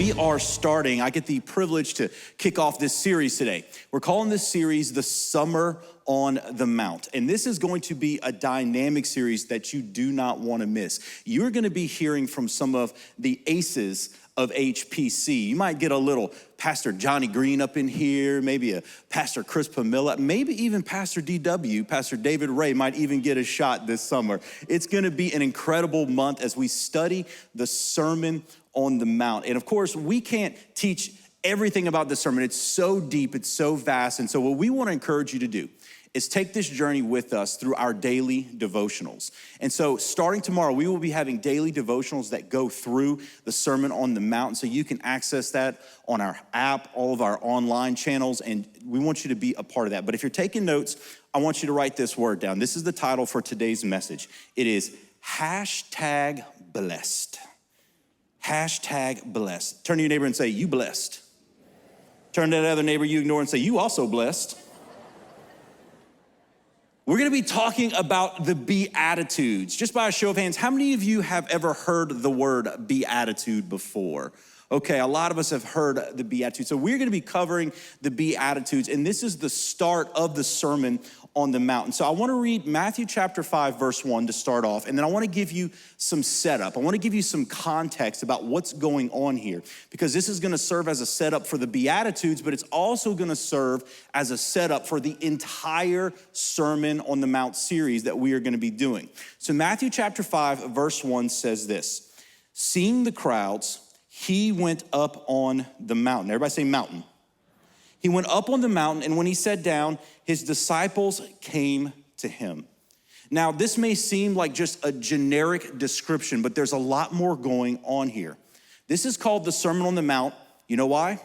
we are starting, I get the privilege to kick off this series today. We're calling this series The Summer on the Mount. And this is going to be a dynamic series that you do not want to miss. You're going to be hearing from some of the aces of HPC. You might get a little Pastor Johnny Green up in here, maybe a Pastor Chris Pamela, maybe even Pastor DW, Pastor David Ray might even get a shot this summer. It's gonna be an incredible month as we study the Sermon on the Mount. And of course, we can't teach everything about the sermon. It's so deep, it's so vast. And so what we wanna encourage you to do is take this journey with us through our daily devotionals. And so starting tomorrow, we will be having daily devotionals that go through the Sermon on the Mount. So you can access that on our app, all of our online channels, and we want you to be a part of that. But if you're taking notes, I want you to write this word down. This is the title for today's message. It is #blessed. #blessed. Turn to your neighbor and say, you blessed. Turn to that other neighbor you ignore and say, you also blessed. We're gonna be talking about the beatitudes. Just by a show of hands, how many of you have ever heard the word beatitude before? Okay, a lot of us have heard the beatitudes. So we're gonna be covering the beatitudes, and this is the start of the Sermon on the Mount. So I wanna read Matthew chapter 5, verse 1 to start off, and then I wanna give you some setup. I wanna give you some context about what's going on here, because this is gonna serve as a setup for the beatitudes, but it's also gonna serve as a setup for the entire Sermon on the Mount series that we are gonna be doing. So Matthew chapter 5, verse 1 says this: seeing the crowds, he went up on the mountain. Everybody say mountain. He went up on the mountain, and when he sat down, his disciples came to him. Now, this may seem like just a generic description, but there's a lot more going on here. This is called the Sermon on the Mount. You know why?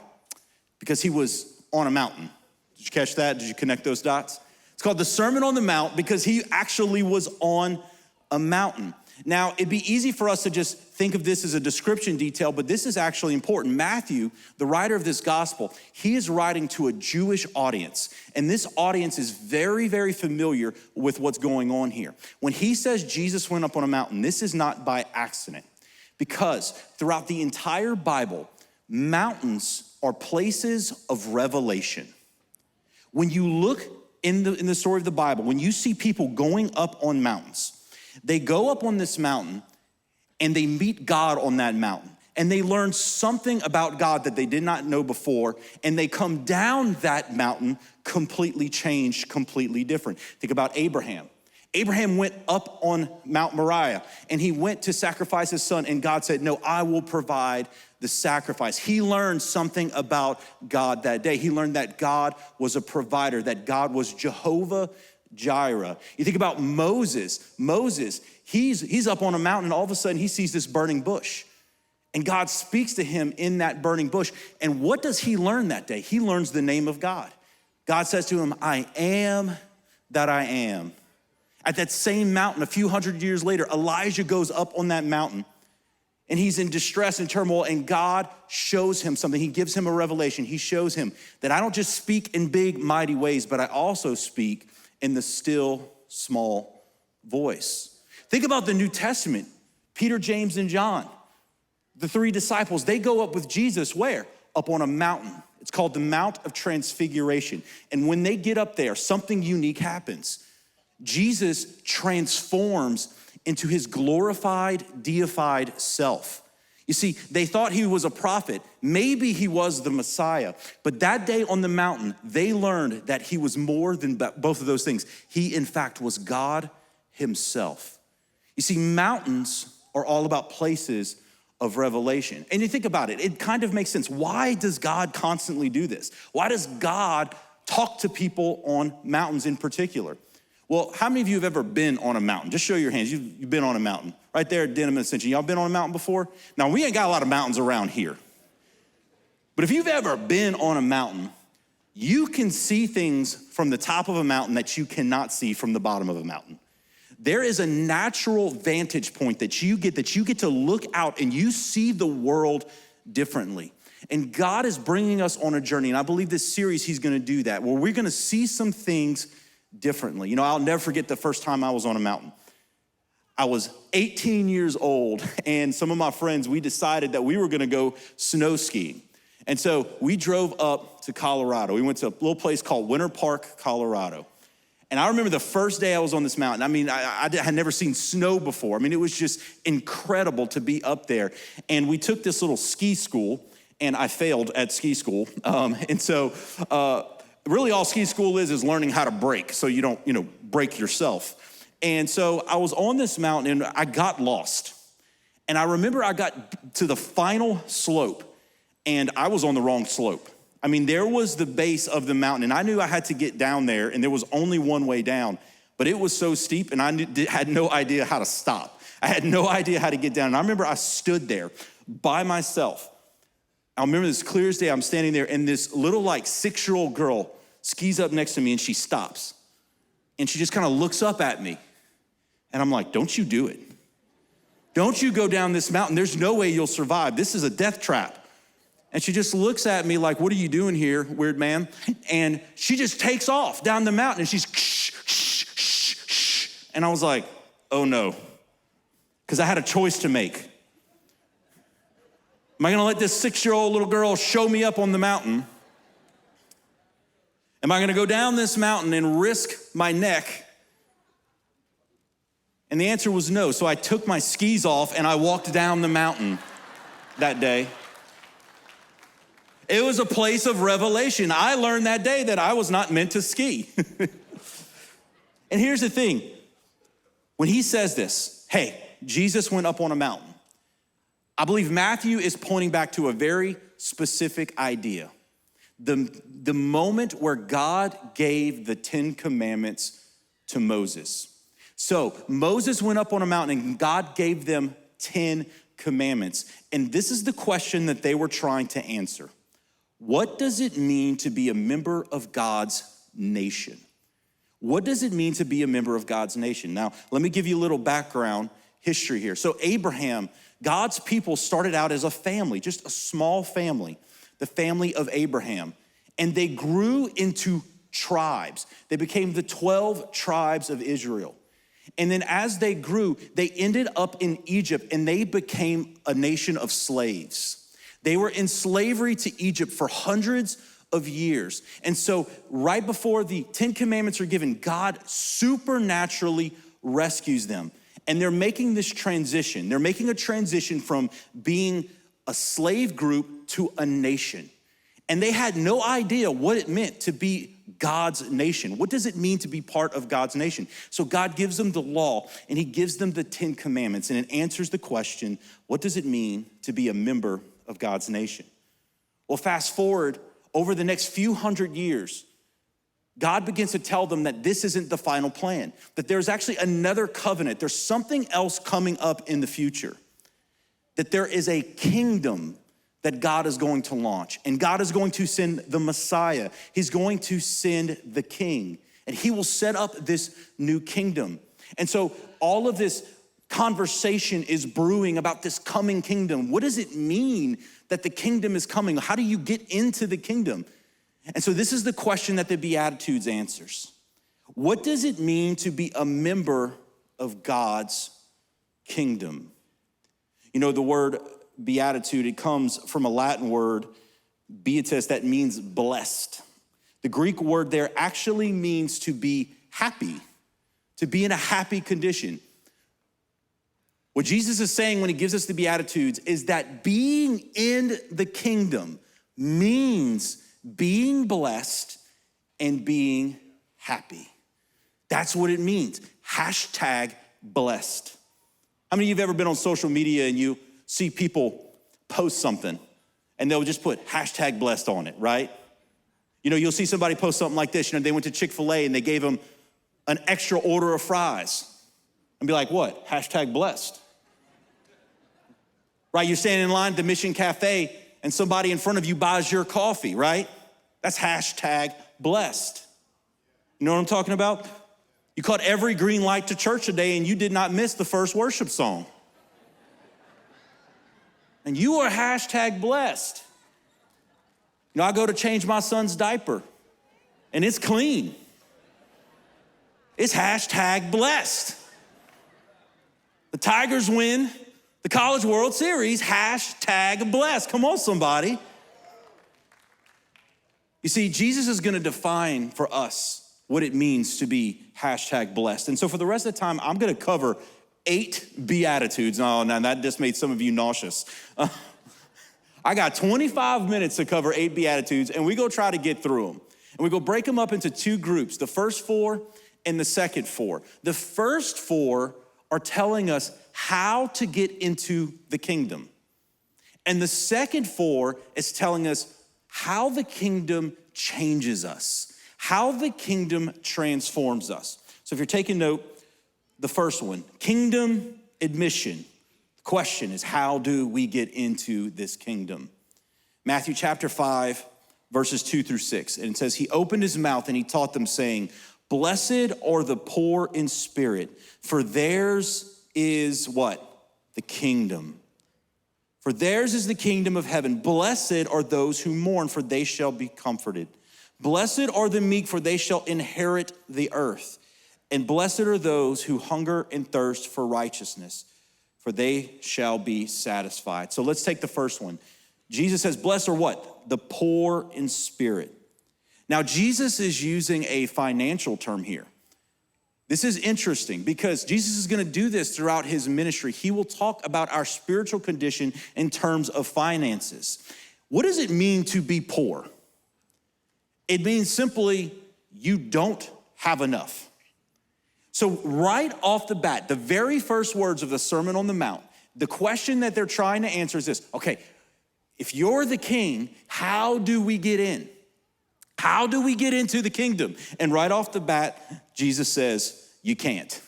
Because he was on a mountain. Did you catch that? Did you connect those dots? It's called the Sermon on the Mount because he actually was on a mountain. Now, it'd be easy for us to just think of this as a description detail, but this is actually important. Matthew, the writer of this gospel, he is writing to a Jewish audience, and this audience is very, very familiar with what's going on here. When he says Jesus went up on a mountain, this is not by accident, because throughout the entire Bible, mountains are places of revelation. When you look in the story of the Bible, when you see people going up on mountains, they go up on this mountain and they meet God on that mountain. And they learn something about God that they did not know before. And they come down that mountain completely changed, completely different. Think about Abraham. Abraham went up on Mount Moriah and he went to sacrifice his son. And God said, no, I will provide the sacrifice. He learned something about God that day. He learned that God was a provider, that God was Jehovah Jireh. You think about Moses. He's up on a mountain and all of a sudden he sees this burning bush. And God speaks to him in that burning bush. And what does he learn that day? He learns the name of God. God says to him, I am that I am. At that same mountain, a few hundred years later, Elijah goes up on that mountain and he's in distress and turmoil, and God shows him something. He gives him a revelation. He shows him that I don't just speak in big, mighty ways, but I also speak in the still, small voice. Think about the New Testament. Peter, James, and John, the three disciples, they go up with Jesus where? Up on a mountain. It's called the Mount of Transfiguration. And when they get up there, something unique happens. Jesus transforms into his glorified, deified self. You see, they thought he was a prophet. Maybe he was the Messiah. But that day on the mountain, they learned that he was more than both of those things. He, in fact, was God himself. You see, mountains are all about places of revelation. And you think about it, it kind of makes sense. Why does God constantly do this? Why does God talk to people on mountains in particular? Well, how many of you have ever been on a mountain? Just show your hands. You've been on a mountain. Right there at Denham Ascension. Y'all been on a mountain before? Now, we ain't got a lot of mountains around here. But if you've ever been on a mountain, you can see things from the top of a mountain that you cannot see from the bottom of a mountain. There is a natural vantage point that you get to look out and you see the world differently. And God is bringing us on a journey, and I believe this series, he's gonna do that, where we're gonna see some things differently. You know, I'll never forget the first time I was on a mountain. I was 18 years old, and some of my friends, we decided that we were gonna go snow skiing. And so we drove up to Colorado. We went to a little place called Winter Park, Colorado. And I remember the first day I was on this mountain. I mean, I had never seen snow before. I mean, it was just incredible to be up there. And we took this little ski school, and I failed at ski school. And so really all ski school is learning how to brake so you don't, break yourself. And so I was on this mountain, and I got lost. And I remember I got to the final slope, and I was on the wrong slope. I mean, there was the base of the mountain, and I knew I had to get down there, and there was only one way down. But it was so steep, and I had no idea how to stop. I had no idea how to get down. And I remember I stood there by myself. I remember this clear as day. I'm standing there, and this little 6-year-old girl skis up next to me, and she stops. And she just kind of looks up at me. And I'm like, don't you do it. Don't you go down this mountain. There's no way you'll survive. This is a death trap. And she just looks at me like, what are you doing here, weird man? And she just takes off down the mountain, and she's shh, shh, shh, shh. And I was like, oh no. Because I had a choice to make. Am I gonna let this 6-year-old little girl show me up on the mountain? Am I gonna go down this mountain and risk my neck? And the answer was no. So I took my skis off and I walked down the mountain that day. It was a place of revelation. I learned that day that I was not meant to ski. And here's the thing. When he says this, hey, Jesus went up on a mountain, I believe Matthew is pointing back to a very specific idea. The moment where God gave the 10 Commandments to Moses. So Moses went up on a mountain and God gave them 10 commandments. And this is the question that they were trying to answer. What does it mean to be a member of God's nation? What does it mean to be a member of God's nation? Now, let me give you a little background history here. So Abraham, God's people started out as a family, just a small family, the family of Abraham. And they grew into tribes. They became the 12 tribes of Israel. And then as they grew, they ended up in Egypt, and they became a nation of slaves. They were in slavery to Egypt for hundreds of years. And so right before the 10 Commandments are given, God supernaturally rescues them. And they're making this transition. They're making a transition from being a slave group to a nation. And they had no idea what it meant to be God's nation. What does it mean to be part of God's nation? So God gives them the law, and he gives them the 10 Commandments, and it answers the question, what does it mean to be a member of God's nation? Well, fast forward over the next few hundred years, God begins to tell them that this isn't the final plan, that there's actually another covenant. There's something else coming up in the future, that there is a kingdom that God is going to launch, and God is going to send the Messiah. He's going to send the king, and he will set up this new kingdom. And so all of this conversation is brewing about this coming kingdom. What does it mean that the kingdom is coming? How do you get into the kingdom? And so this is the question that the Beatitudes answers. What does it mean to be a member of God's kingdom? You know, the word beatitude, it comes from a Latin word, beatus, that means blessed. The Greek word there actually means to be happy, to be in a happy condition. What Jesus is saying when he gives us the Beatitudes is that being in the kingdom means being blessed and being happy. That's what it means. Hashtag blessed. How many of you have ever been on social media and you see people post something and they'll just put hashtag blessed on it, right? You know, you'll see somebody post something like this. You know, they went to Chick-fil-A and they gave them an extra order of fries and be like, what? Hashtag blessed. Right, you're standing in line at the Mission Cafe and somebody in front of you buys your coffee, right? That's hashtag blessed. You know what I'm talking about? You caught every green light to church today and you did not miss the first worship song. And you are hashtag blessed. You know, I go to change my son's diaper and it's clean. It's hashtag blessed. The Tigers win the College World Series, #blessed. Come on, somebody. You see, Jesus is gonna define for us what it means to be #blessed. And so for the rest of the time, I'm gonna cover 8 beatitudes. Oh, now that just made some of you nauseous. I got 25 minutes to cover 8 beatitudes, and we go try to get through them. And we go break them up into 2 groups, the first 4 and the second 4. The first 4 are telling us how to get into the kingdom. And the second 4 is telling us how the kingdom changes us, how the kingdom transforms us. So if you're taking note, the first one, kingdom admission. The question is, how do we get into this kingdom? Matthew chapter 5, verses 2-6. And it says, he opened his mouth and he taught them, saying, blessed are the poor in spirit, for theirs is what? The kingdom. For theirs is the kingdom of heaven. Blessed are those who mourn, for they shall be comforted. Blessed are the meek, for they shall inherit the earth. And blessed are those who hunger and thirst for righteousness, for they shall be satisfied. So let's take the first one. Jesus says, blessed are what? The poor in spirit. Now, Jesus is using a financial term here. This is interesting because Jesus is gonna do this throughout his ministry. He will talk about our spiritual condition in terms of finances. What does it mean to be poor? It means simply you don't have enough. So right off the bat, the very first words of the Sermon on the Mount, the question that they're trying to answer is this, okay, if you're the king, how do we get in? How do we get into the kingdom? And right off the bat, Jesus says, you can't.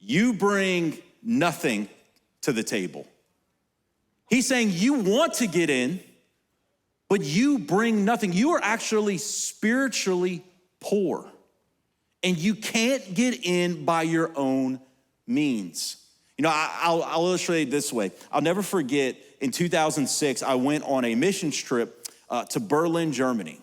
You bring nothing to the table. He's saying you want to get in, but you bring nothing. You are actually spiritually poor. And you can't get in by your own means. You know, I'll illustrate it this way. I'll never forget, in 2006, I went on a mission trip to Berlin, Germany.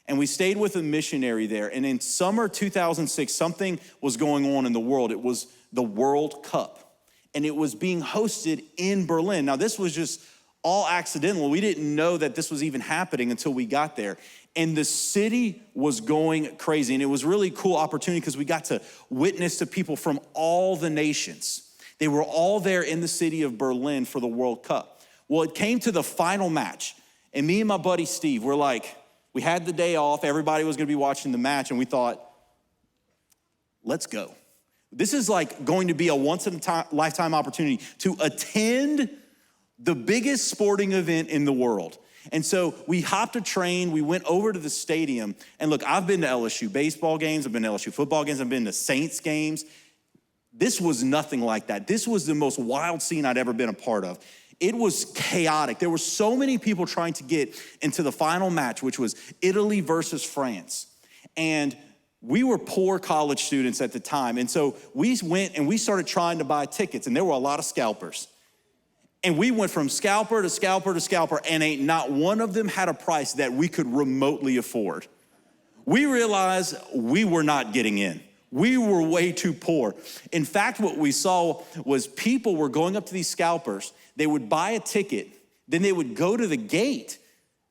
And we stayed with a missionary there. And in summer 2006, something was going on in the world. It was the World Cup. And it was being hosted in Berlin. Now, this was just all accidental. We didn't know that this was even happening until we got there. And the city was going crazy. And it was a really cool opportunity because we got to witness to people from all the nations. They were all there in the city of Berlin for the World Cup. Well, it came to the final match. And me and my buddy Steve, we're like, we had the day off. Everybody was gonna be watching the match. And we thought, let's go. This is like going to be a once in a lifetime opportunity to attend the biggest sporting event in the world. And so we hopped a train, we went over to the stadium, and look, I've been to LSU baseball games, I've been to LSU football games, I've been to Saints games. This was nothing like that. This was the most wild scene I'd ever been a part of. It was chaotic. There were so many people trying to get into the final match, which was Italy versus France. And we were poor college students at the time. And so we went and we started trying to buy tickets, and there were a lot of scalpers. And we went from scalper to scalper to scalper, and ain't not one of them had a price that we could remotely afford. We realized we were not getting in. We were way too poor. In fact, what we saw was people were going up to these scalpers. They would buy a ticket, then they would go to the gate,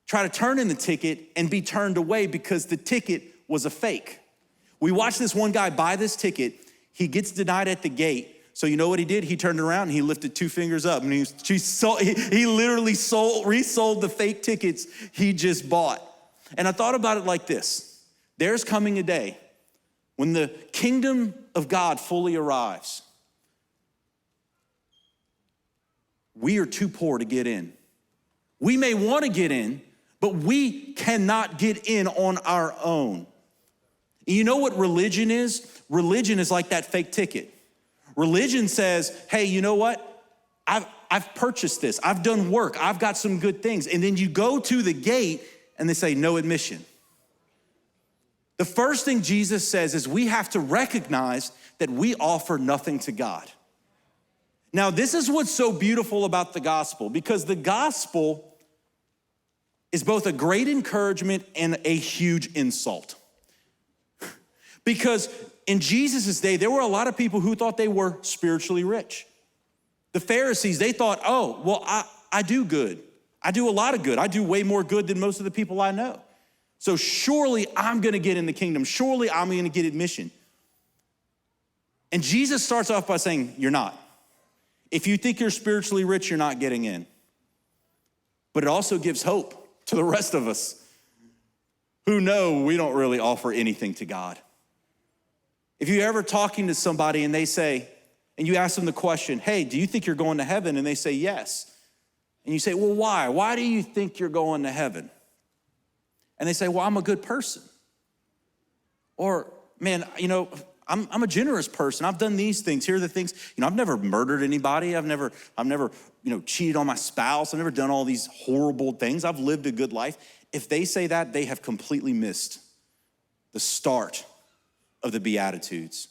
try to turn in the ticket, and be turned away because the ticket was a fake. We watched this one guy buy this ticket. He gets denied at the gate. So you know what he did? He turned around and he lifted 2 fingers up and he literally resold the fake tickets he just bought. And I thought about it like this. There's coming a day when the kingdom of God fully arrives. We are too poor to get in. We may want to get in, but we cannot get in on our own. And you know what religion is? Religion is like that fake ticket. Religion says, hey, you know what? I've purchased this. I've done work. I've got some good things. And then you go to the gate and they say no admission. The first thing Jesus says is we have to recognize that we offer nothing to God. Now, this is what's so beautiful about the gospel, because the gospel is both a great encouragement and a huge insult. Because In Jesus' day, there were a lot of people who thought they were spiritually rich. The Pharisees, they thought, oh, well, I do good. I do a lot of good. I do way more good than most of the people I know. So surely I'm gonna get in the kingdom. Surely I'm gonna get admission. And Jesus starts off by saying, you're not. If you think you're spiritually rich, you're not getting in. But it also gives hope to the rest of us who know we don't really offer anything to God. If you're ever talking to somebody and they say, and you ask them the question, hey, do you think you're going to heaven? And they say yes. And you say, well, why? Why do you think you're going to heaven? And they say, well, I'm a good person. Or, man, I'm a generous person. I've done these things. Here are the things. I've never murdered anybody. I've never, cheated on my spouse. I've never done all these horrible things. I've lived a good life. If they say that, they have completely missed the start of the Beatitudes.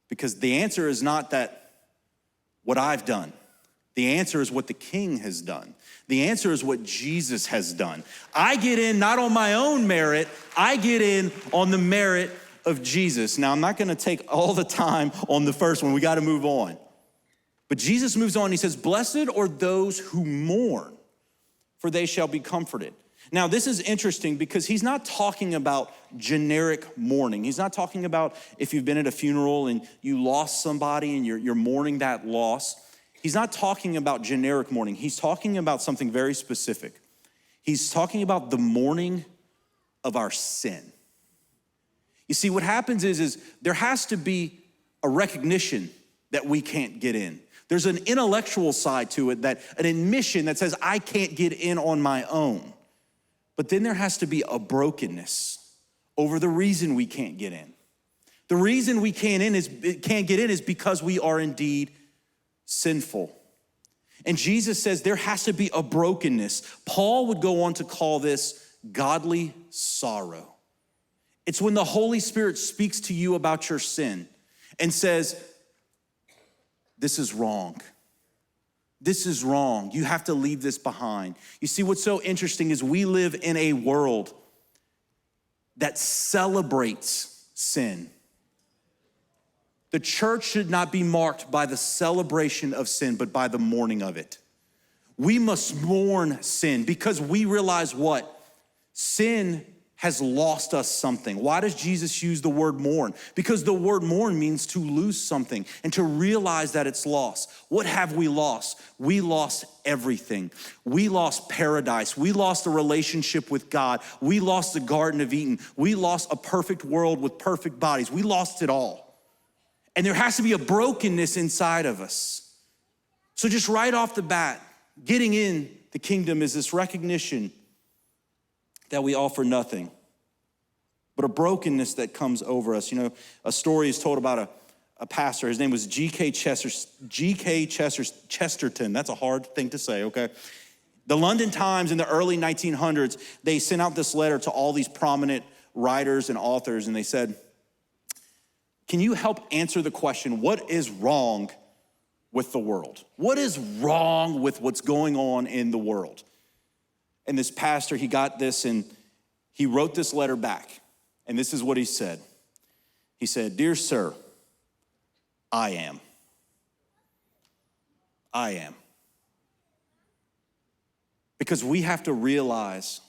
Because the answer is not that what I've done. The answer is what the King has done. The answer is what Jesus has done. I get in not on my own merit. I get in on the merit of Jesus. Now, I'm not gonna take all the time on the first one. We gotta move on. But Jesus moves on. He says, blessed are those who mourn, for they shall be comforted. Now, this is interesting because he's not talking about generic mourning. He's not talking about if you've been at a funeral and you lost somebody and you're mourning that loss. He's not talking about generic mourning. He's talking about something very specific. He's talking about the mourning of our sin. You see, what happens is there has to be a recognition that we can't get in. There's an intellectual side to it, that an admission that says, I can't get in on my own. But then there has to be a brokenness over the reason we can't get in. The reason we can't get in is because we are indeed sinful. And Jesus says there has to be a brokenness. Paul would go on to call this godly sorrow. It's when the Holy Spirit speaks to you about your sin and says, this is wrong. This is wrong. You have to leave this behind. You see, what's so interesting is we live in a world that celebrates sin. The church should not be marked by the celebration of sin, but by the mourning of it. We must mourn sin because we realize what? Sin has lost us something. Why does Jesus use the word mourn? Because the word mourn means to lose something and to realize that it's lost. What have we lost? We lost everything. We lost paradise. We lost a relationship with God. We lost the Garden of Eden. We lost a perfect world with perfect bodies. We lost it all. And there has to be a brokenness inside of us. So just right off the bat, getting in the kingdom is this recognition that we offer nothing, but a brokenness that comes over us. A story is told about a pastor. His name was G.K. Chesterton. That's a hard thing to say, okay? The London Times in the early 1900s, they sent out this letter to all these prominent writers and authors, and they said, can you help answer the question, what is wrong with the world? What is wrong with what's going on in the world? And this pastor, he got this and he wrote this letter back. And this is what he said. He said, dear sir, I am. Because we have to realize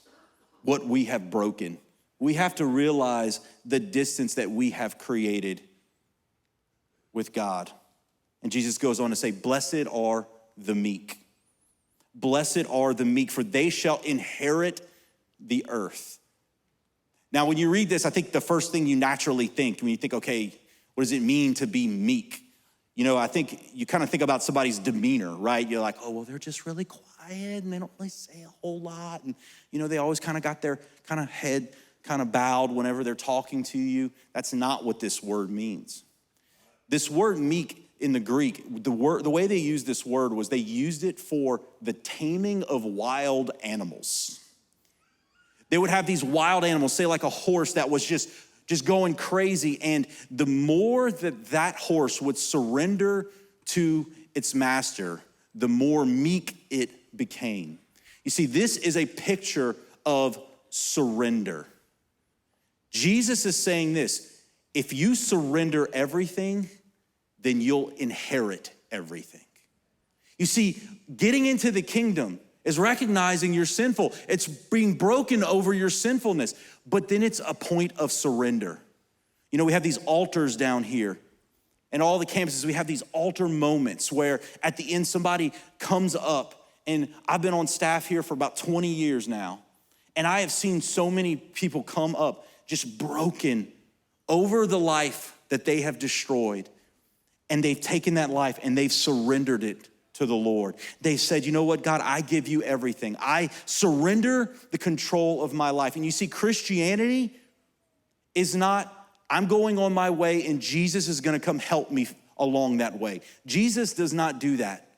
what we have broken. We have to realize the distance that we have created with God. And Jesus goes on to say, blessed are the meek. Blessed are the meek, for they shall inherit the earth. Now, when you read this, I think the first thing you naturally think, when you think, okay, what does it mean to be meek? I think you kind of think about somebody's demeanor, right? You're like, oh, well, they're just really quiet and they don't really say a whole lot. And, they always kind of got their kind of head kind of bowed whenever they're talking to you. That's not what this word means. This word meek in the Greek, the way they used this word was they used it for the taming of wild animals. They would have these wild animals, say like a horse that was just going crazy, and the more that horse would surrender to its master, the more meek it became. You see, this is a picture of surrender. Jesus is saying this, if you surrender everything, then you'll inherit everything. You see, getting into the kingdom is recognizing you're sinful. It's being broken over your sinfulness, but then it's a point of surrender. You know, we have these altars down here. And all the campuses, we have these altar moments where at the end somebody comes up, and I've been on staff here for about 20 years now, and I have seen so many people come up just broken over the life that they have destroyed, and they've taken that life and they've surrendered it to the Lord. They said, you know what, God, I give you everything. I surrender the control of my life. And you see, Christianity is not, I'm going on my way and Jesus is gonna come help me along that way. Jesus does not do that.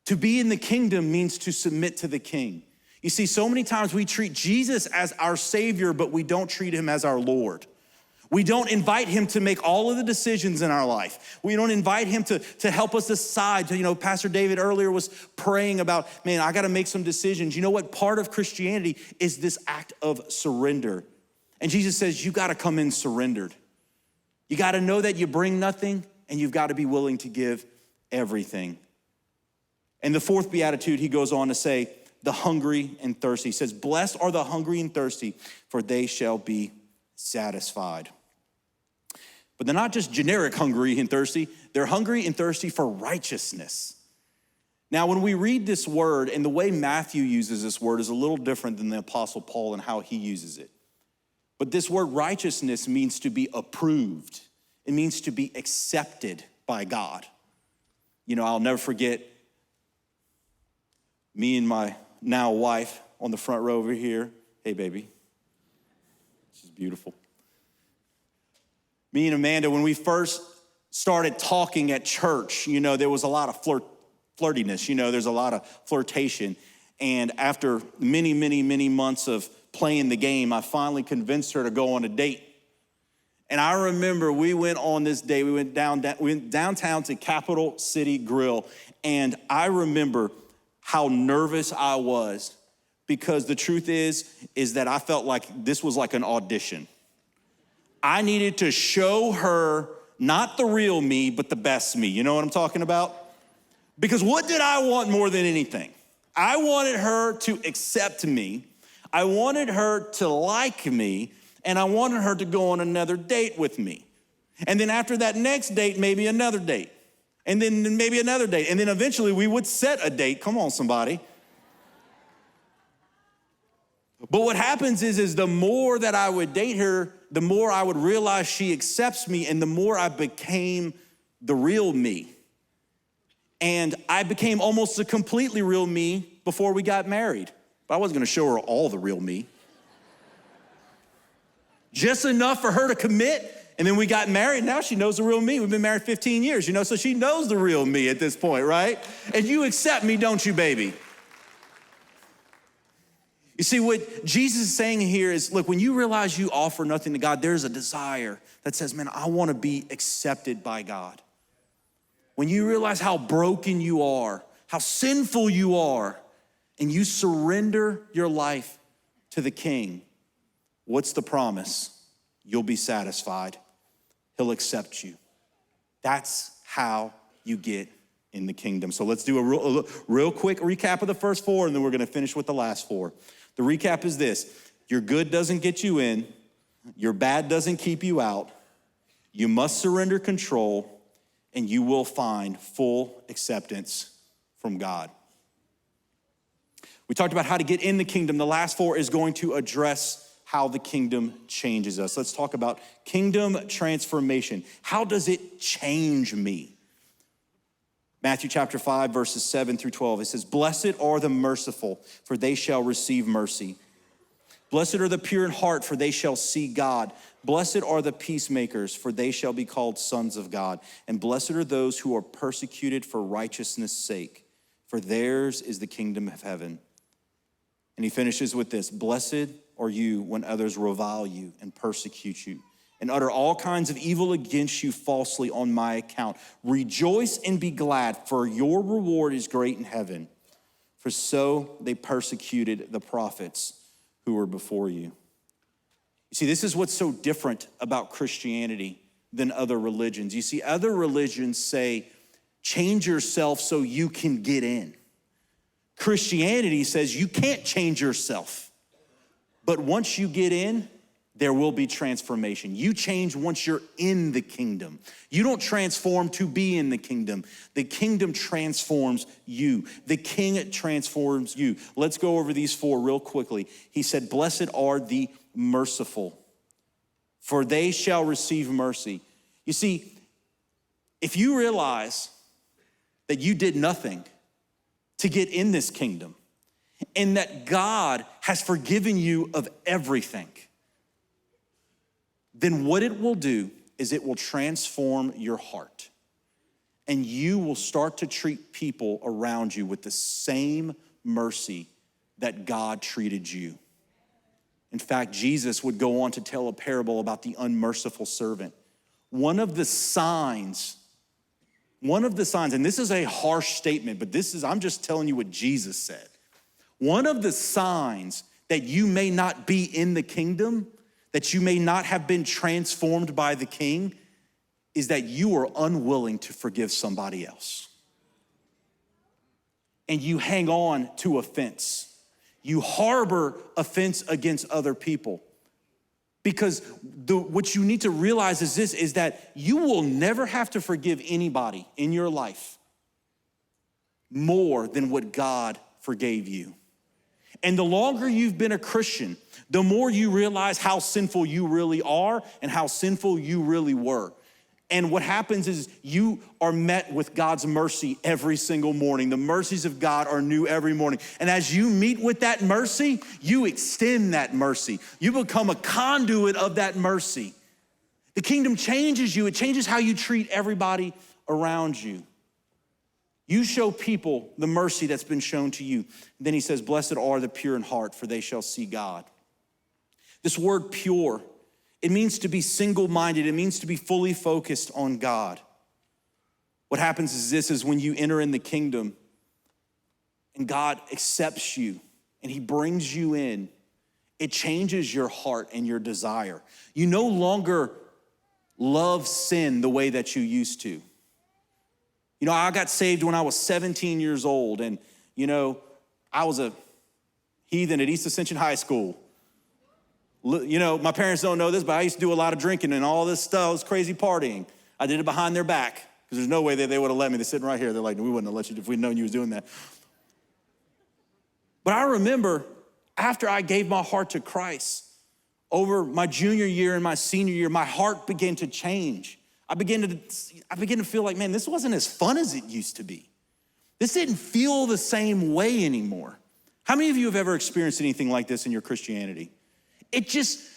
To be in the kingdom means to submit to the King. You see, so many times we treat Jesus as our Savior, but we don't treat him as our Lord. We don't invite him to make all of the decisions in our life. We don't invite him to help us decide. You know, Pastor David earlier was praying about, man, I gotta make some decisions. You know what? Part of Christianity is this act of surrender. And Jesus says, you gotta come in surrendered. You gotta know that you bring nothing, and you've gotta be willing to give everything. And the fourth beatitude, he goes on to say, the hungry and thirsty. He says, blessed are the hungry and thirsty, for they shall be satisfied. But they're not just generic hungry and thirsty, they're hungry and thirsty for righteousness. Now, when we read this word, and the way Matthew uses this word is a little different than the Apostle Paul and how he uses it. But this word righteousness means to be approved. It means to be accepted by God. You know, I'll never forget me and my now wife on the front row over here. Hey, baby. She's beautiful. Me and Amanda, when we first started talking at church, you know, there was a lot of flirtiness. You know, there's a lot of flirtation. And after many, many, many months of playing the game, I finally convinced her to go on a date. And I remember we went on this day, we went downtown to Capital City Grill. And I remember how nervous I was, because the truth is that I felt like this was like an audition. I needed to show her not the real me, but the best me. You know what I'm talking about? Because what did I want more than anything? I wanted her to accept me. I wanted her to like me, and I wanted her to go on another date with me. And then after that next date, maybe another date. And then maybe another date. And then eventually we would set a date. Come on, somebody. But what happens is the more that I would date her, the more I would realize she accepts me, and the more I became the real me. And I became almost a completely real me before we got married. But I wasn't gonna show her all the real me. Just enough for her to commit, and then we got married. Now she knows the real me. We've been married 15 years, you know, so she knows the real me at this point, right? And you accept me, don't you, baby? You see, what Jesus is saying here is, look, when you realize you offer nothing to God, there's a desire that says, man, I wanna be accepted by God. When you realize how broken you are, how sinful you are, and you surrender your life to the King, what's the promise? You'll be satisfied. He'll accept you. That's how you get in the kingdom. So let's do a real quick recap of the first four, and then we're gonna finish with the last four. The recap is this: your good doesn't get you in, your bad doesn't keep you out, you must surrender control, and you will find full acceptance from God. We talked about how to get in the kingdom. The last four is going to address how the kingdom changes us. Let's talk about kingdom transformation. How does it change me? Matthew chapter 5, verses 7 through 12, it says, blessed are the merciful, for they shall receive mercy. Blessed are the pure in heart, for they shall see God. Blessed are the peacemakers, for they shall be called sons of God. And blessed are those who are persecuted for righteousness' sake, for theirs is the kingdom of heaven. And he finishes with this: blessed are you when others revile you and persecute you and utter all kinds of evil against you falsely on my account. Rejoice and be glad, for your reward is great in heaven. For so they persecuted the prophets who were before you. You see, this is what's so different about Christianity than other religions. You see, other religions say, change yourself so you can get in. Christianity says you can't change yourself, but once you get in, there will be transformation. You change once you're in the kingdom. You don't transform to be in the kingdom. The kingdom transforms you. The king transforms you. Let's go over these four real quickly. He said, blessed are the merciful, for they shall receive mercy. You see, if you realize that you did nothing to get in this kingdom and that God has forgiven you of everything, then what it will do is it will transform your heart. And you will start to treat people around you with the same mercy that God treated you. In fact, Jesus would go on to tell a parable about the unmerciful servant. One of the signs, and this is a harsh statement, but I'm just telling you what Jesus said. One of the signs that you may not be in the kingdom, that you may not have been transformed by the king, is that you are unwilling to forgive somebody else. And you hang on to offense. You harbor offense against other people. Because what you need to realize is that you will never have to forgive anybody in your life more than what God forgave you. And the longer you've been a Christian, the more you realize how sinful you really are and how sinful you really were. And what happens is you are met with God's mercy every single morning. The mercies of God are new every morning. And as you meet with that mercy, you extend that mercy. You become a conduit of that mercy. The kingdom changes you. It changes how you treat everybody around you. You show people the mercy that's been shown to you. Then he says, blessed are the pure in heart, for they shall see God. This word pure, it means to be single-minded. It means to be fully focused on God. What happens is when you enter in the kingdom and God accepts you and he brings you in, it changes your heart and your desire. You no longer love sin the way that you used to. You know, I got saved when I was 17 years old, and, you know, I was a heathen at East Ascension High School. You know, my parents don't know this, but I used to do a lot of drinking and all this stuff. I was crazy partying. I did it behind their back, because there's no way that they would have let me. They're sitting right here. They're like, we wouldn't have let you if we'd known you was doing that. But I remember after I gave my heart to Christ, over my junior year and my senior year, my heart began to change. I began to feel like, man, this wasn't as fun as it used to be. This didn't feel the same way anymore. How many of you have ever experienced anything like this in your Christianity?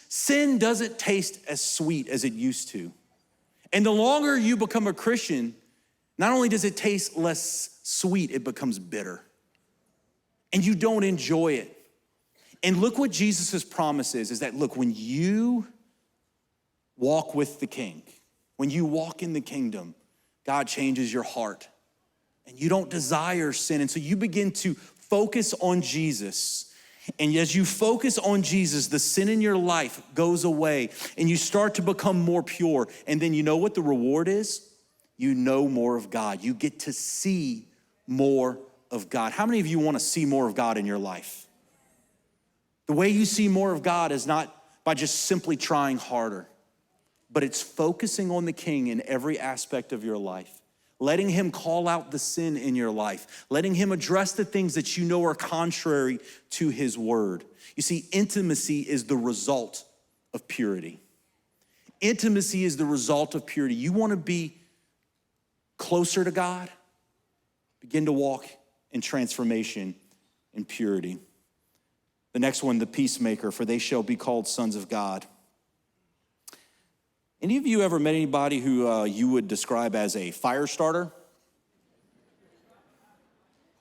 Sin doesn't taste as sweet as it used to. And the longer you become a Christian, not only does it taste less sweet, it becomes bitter. And you don't enjoy it. And look what Jesus' promise is that, look, when you walk with the King, when you walk in the kingdom, God changes your heart and you don't desire sin. And so you begin to focus on Jesus. And as you focus on Jesus, the sin in your life goes away and you start to become more pure. And then you know what the reward is? You know more of God. You get to see more of God. How many of you want to see more of God in your life? The way you see more of God is not by just simply trying harder, but it's focusing on the King in every aspect of your life, letting him call out the sin in your life, letting him address the things that you know are contrary to his word. You see, intimacy is the result of purity. Intimacy is the result of purity. You want to be closer to God? Begin to walk in transformation and purity. The next one, the peacemaker, for they shall be called sons of God. Any of you ever met anybody who you would describe as a fire starter?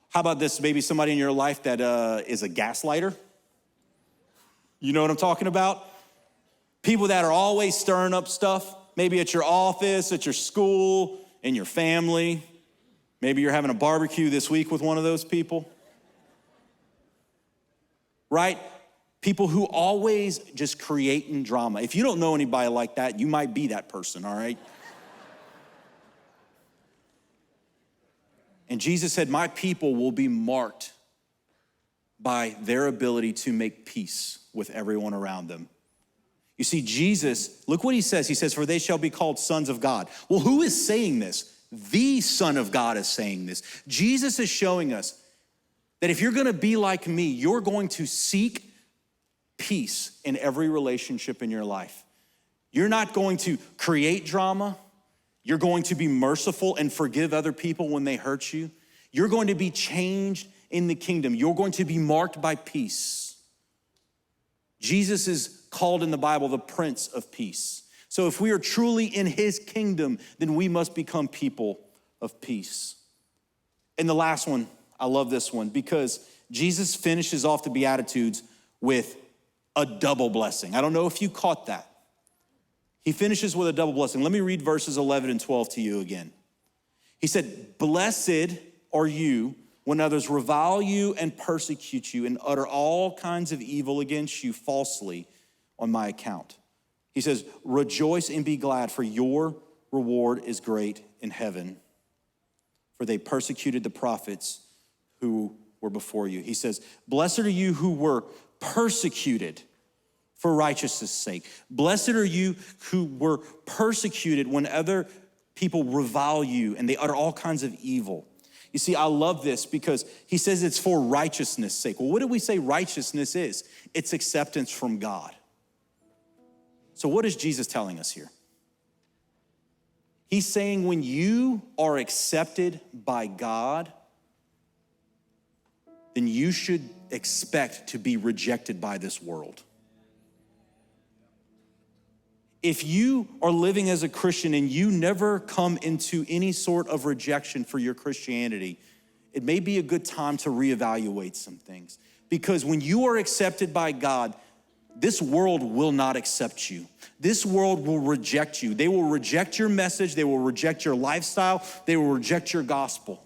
How about this, maybe somebody in your life that is a gaslighter? You know what I'm talking about? People that are always stirring up stuff, maybe at your office, at your school, in your family. Maybe you're having a barbecue this week with one of those people. Right? People who always just creating drama. If you don't know anybody like that, you might be that person, all right? And Jesus said, my people will be marked by their ability to make peace with everyone around them. You see, Jesus, look what he says. He says, for they shall be called sons of God. Well, who is saying this? The Son of God is saying this. Jesus is showing us that if you're gonna be like me, you're going to seek peace in every relationship in your life. You're not going to create drama. You're going to be merciful and forgive other people when they hurt you. You're going to be changed in the kingdom. You're going to be marked by peace. Jesus is called in the Bible the Prince of Peace. So if we are truly in his kingdom, then we must become people of peace. And the last one, I love this one because Jesus finishes off the Beatitudes with a double blessing. I don't know if you caught that. He finishes with a double blessing. Let me read verses 11 and 12 to you again. He said, blessed are you when others revile you and persecute you and utter all kinds of evil against you falsely on my account. He says, rejoice and be glad, for your reward is great in heaven. For they persecuted the prophets who were before you. He says, blessed are you who were persecuted for righteousness' sake. Blessed are you who were persecuted when other people revile you and they utter all kinds of evil. You see, I love this because he says it's for righteousness' sake. Well, what do we say righteousness is? It's acceptance from God. So what is Jesus telling us here? He's saying when you are accepted by God, then you should expect to be rejected by this world. If you are living as a Christian and you never come into any sort of rejection for your Christianity, it may be a good time to reevaluate some things. Because when you are accepted by God, this world will not accept you. This world will reject you. They will reject your message. They will reject your lifestyle. They will reject your gospel.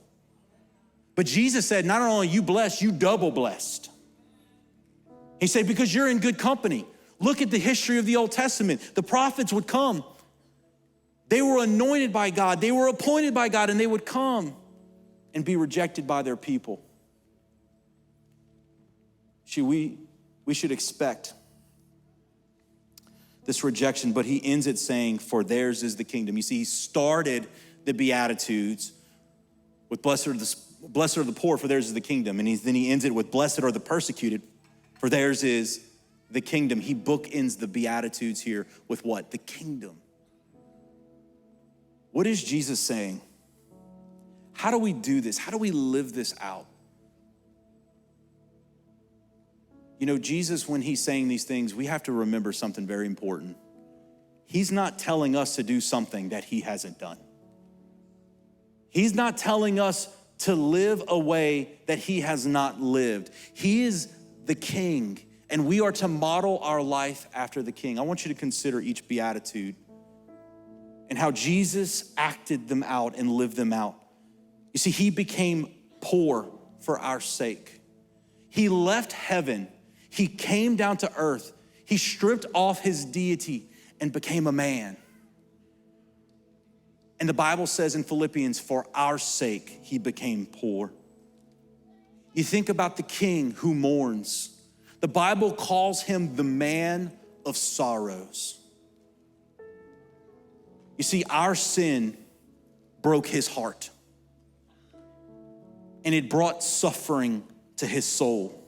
But Jesus said, not only are you blessed, you double blessed. He said, because you're in good company. Look at the history of the Old Testament. The prophets would come. They were anointed by God. They were appointed by God, and they would come and be rejected by their people. We should expect this rejection, but he ends it saying, for theirs is the kingdom. You see, he started the Beatitudes with blessed are the poor, for theirs is the kingdom. And then he ends it with blessed are the persecuted, for theirs is the kingdom. He bookends the Beatitudes here with what? The kingdom. What is Jesus saying? How do we do this? How do we live this out? You know, Jesus, when he's saying these things, we have to remember something very important. He's not telling us to do something that he hasn't done. He's not telling us to live a way that he has not lived. He is the king, and we are to model our life after the king. I want you to consider each beatitude and how Jesus acted them out and lived them out. You see, he became poor for our sake. He left heaven. He came down to earth. He stripped off his deity and became a man. And the Bible says in Philippians, for our sake, he became poor. You think about the king who mourns. The Bible calls him the man of sorrows. You see, our sin broke his heart, and it brought suffering to his soul.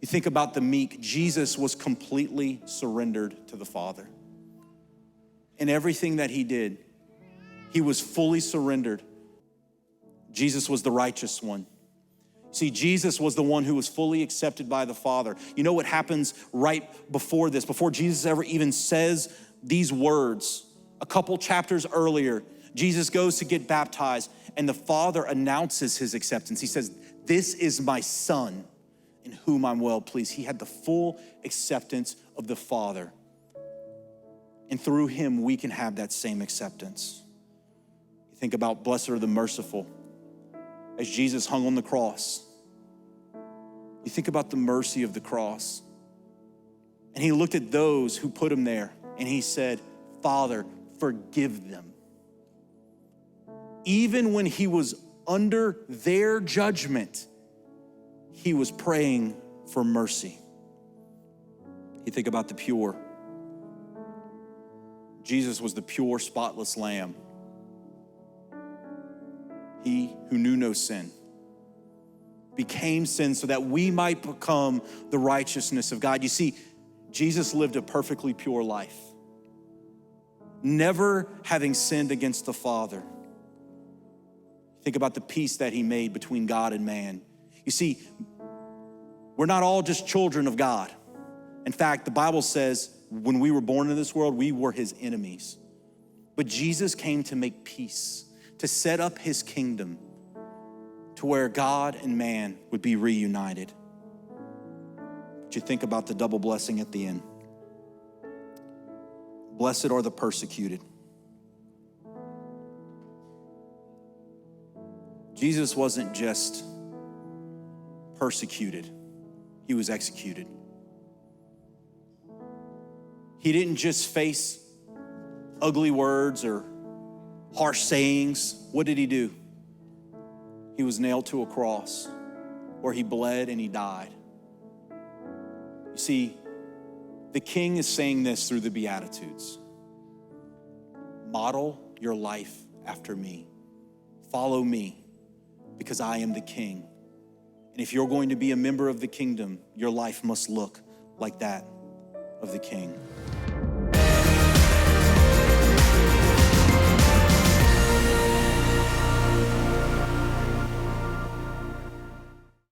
You think about the meek. Jesus was completely surrendered to the Father. In everything that he did, he was fully surrendered. Jesus was the righteous one. See, Jesus was the one who was fully accepted by the Father. You know what happens right before this, before Jesus ever even says these words? A couple chapters earlier, Jesus goes to get baptized, and the Father announces his acceptance. He says, this is my Son in whom I'm well pleased. He had the full acceptance of the Father. And through him, we can have that same acceptance. You think about blessed are the merciful. As Jesus hung on the cross, You think about the mercy of the cross. And he looked at those who put him there and he said, Father, forgive them. Even when he was under their judgment, he was praying for mercy. You think about the pure. Jesus was the pure, spotless lamb. He who knew no sin became sin so that we might become the righteousness of God. You see, Jesus lived a perfectly pure life, never having sinned against the Father. Think about the peace that he made between God and man. You see, we're not all just children of God. In fact, the Bible says when we were born into this world, we were his enemies. But Jesus came to make peace, to set up his kingdom to where God and man would be reunited. But you think about the double blessing at the end. Blessed are the persecuted. Jesus wasn't just persecuted, he was executed. He didn't just face ugly words or harsh sayings. What did he do? He was nailed to a cross where he bled and he died. You see, the King is saying this through the Beatitudes. Model your life after me. Follow me because I am the King. And if you're going to be a member of the kingdom, your life must look like that of the King.